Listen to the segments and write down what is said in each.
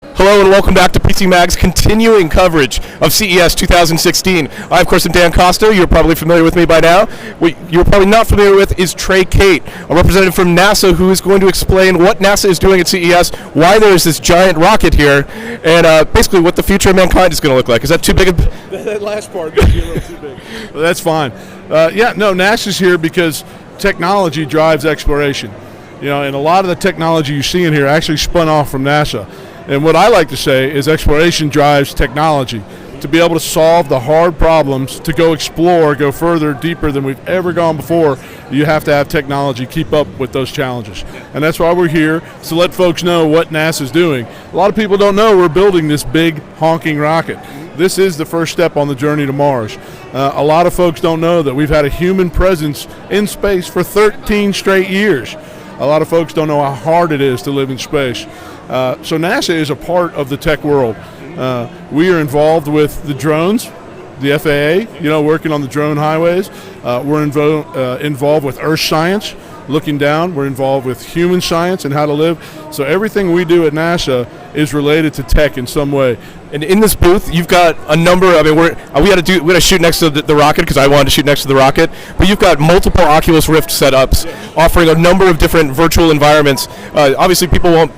Hello and welcome back to PCMag's continuing coverage of CES 2016. I, of course, am Dan Costa. You're probably familiar with me by now. What you're probably not familiar with is Trey Kate, a representative from NASA who is going to explain what NASA is doing at CES, why there is this giant rocket here, and basically what the future of mankind is going to look like. Is that too big? That last part might be a little too big. Well, that's fine. NASA's here because technology drives exploration. And a lot of the technology you see in here actually spun off from NASA. And what I like to say is exploration drives technology. To be able to solve the hard problems, to go explore, go further, deeper than we've ever gone before, you have to have technology keep up with those challenges. And that's why we're here, to let folks know what NASA's doing. A lot of people don't know we're building this big honking rocket. This is the first step on the journey to Mars. A lot of folks don't know that we've had a human presence in space for 13 straight years. A lot of folks don't know how hard it is to live in space. So NASA is a part of the tech world. We are involved with the drones, the FAA, working on the drone highways. We're involved with earth science, looking down. We're involved with human science and how to live. So everything we do at NASA is related to tech in some way. And in this booth, you've got a number. We had to shoot next to the rocket because I wanted to shoot next to the rocket. But you've got multiple Oculus Rift setups, offering a number of different virtual environments. Obviously, people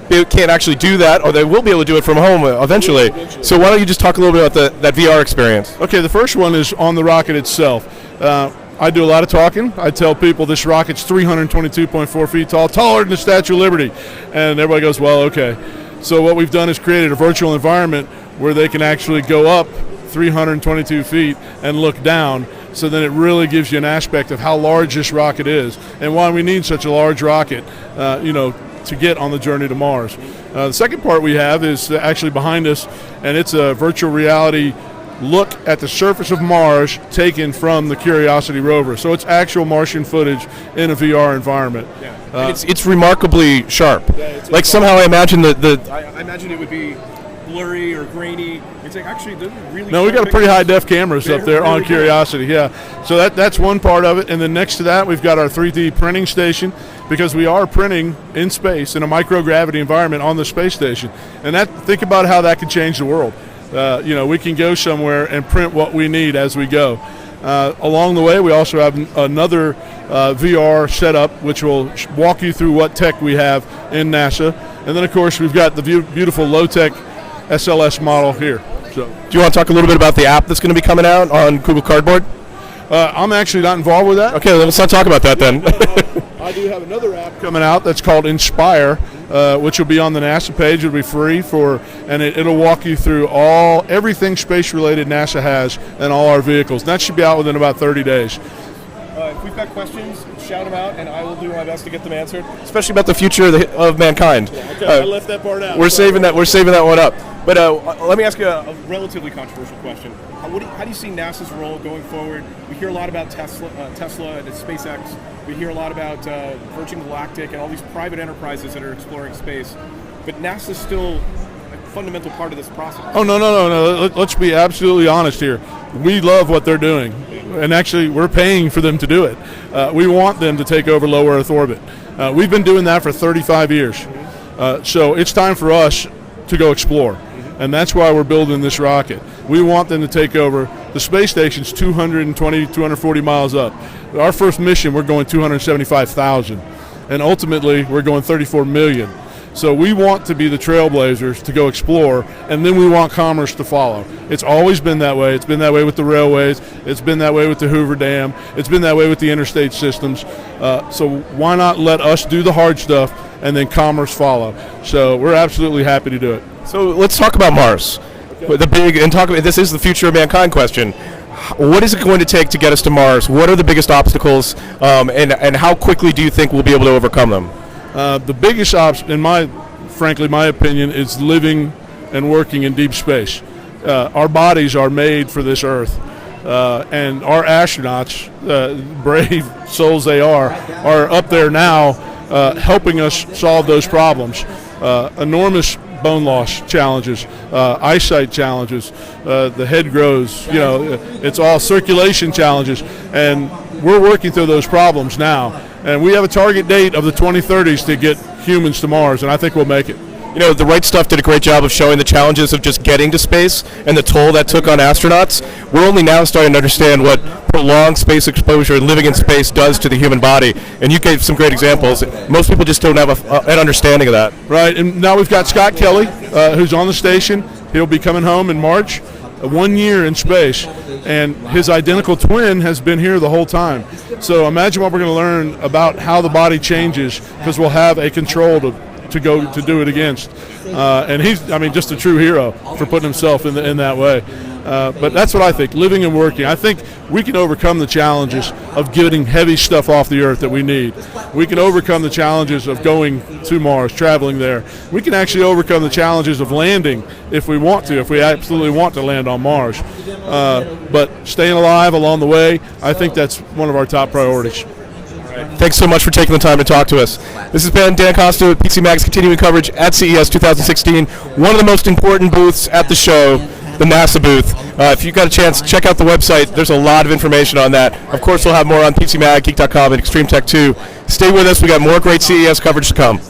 can't actually do that, or they will be able to do it from home eventually. So why don't you just talk a little bit about that VR experience? Okay, the first one is on the rocket itself. I do a lot of talking. I tell people this rocket's 322.4 feet tall, taller than the Statue of Liberty. And everybody goes, well, okay. So what we've done is created a virtual environment where they can actually go up 322 feet and look down. So then it really gives you an aspect of how large this rocket is and why we need such a large rocket, to get on the journey to Mars. The second part we have is actually behind us, and it's a virtual reality look at the surface of Mars taken from the Curiosity rover. So it's actual Martian footage in a VR environment. Yeah. It's remarkably sharp. Yeah, somehow I imagine I imagine it would be blurry or grainy. It's like actually really. No, we got a pretty high def cameras up there on Curiosity. Yeah, so that's one part of it, and then next to that we've got our 3D printing station, because we are printing in space in a microgravity environment on the space station, and think about how that could change the world. We can go somewhere and print what we need as we go. Along the way, we also have another VR setup, which will walk you through what tech we have in NASA, and then of course we've got the beautiful low-tech SLS model here. So, do you want to talk a little bit about the app that's going to be coming out on Google Cardboard? I'm actually not involved with that. Okay, let's not talk about that then. I do have another app coming out that's called Inspire, which will be on the NASA page. It'll be free and it'll walk you through everything space-related NASA has and all our vehicles. And that should be out within about 30 days. If we've got questions, shout them out, and I will do my best to get them answered. Especially about the future of mankind. Yeah, okay, I left that part out. We're saving that one up. But let me ask you a relatively controversial question. How do you see NASA's role going forward? We hear a lot about Tesla and SpaceX. We hear a lot about Virgin Galactic and all these private enterprises that are exploring space. But NASA's still a fundamental part of this process. Oh, no. Let's be absolutely honest here. We love what they're doing. And actually, we're paying for them to do it. We want them to take over low Earth orbit. We've been doing that for 35 years. So it's time for us to go explore. And that's why we're building this rocket. We want them to take over. The space station's 240 miles up. Our first mission, we're going 275,000. And ultimately, we're going 34 million. So we want to be the trailblazers to go explore, and then we want commerce to follow. It's always been that way. It's been that way with the railways. It's been that way with the Hoover Dam. It's been that way with the interstate systems. So why not let us do the hard stuff and then commerce follow? So we're absolutely happy to do it. So let's talk about Mars. Okay. This is the future of mankind question. What is it going to take to get us to Mars? What are the biggest obstacles, and how quickly do you think we'll be able to overcome them? The biggest obstacle, in my opinion, is living and working in deep space. Our bodies are made for this Earth, and our astronauts, brave souls they are up there now helping us solve those problems. Enormous bone loss challenges, eyesight challenges, the head grows, it's all circulation challenges, and we're working through those problems now. And we have a target date of the 2030s to get humans to Mars, and I think we'll make it. You know, the Right Stuff did a great job of showing the challenges of just getting to space and the toll that took on astronauts. We're only now starting to understand what prolonged space exposure and living in space does to the human body. And you gave some great examples. Most people just don't have an understanding of that. Right, and now we've got Scott Kelly, who's on the station. He'll be coming home in March. 1 year in space, and his identical twin has been here the whole time. So imagine what we're going to learn about how the body changes, because we'll have a control to go to do it against. And he's, I mean, just a true hero for putting himself in that way. But that's what I think, living and working. I think we can overcome the challenges of getting heavy stuff off the Earth that we need. We can overcome the challenges of going to Mars, traveling there. We can actually overcome the challenges of landing if we want to, if we absolutely want to land on Mars. But staying alive along the way, I think that's one of our top priorities. Thanks so much for taking the time to talk to us. This has been Dan Costa with PCMag's continuing coverage at CES 2016. One of the most important booths at the show, the NASA booth. If you've got a chance, check out the website. There's a lot of information on that. Of course, we'll have more on PCMag, Geek.com, and Extreme Tech 2. Stay with us. We got more great CES coverage to come.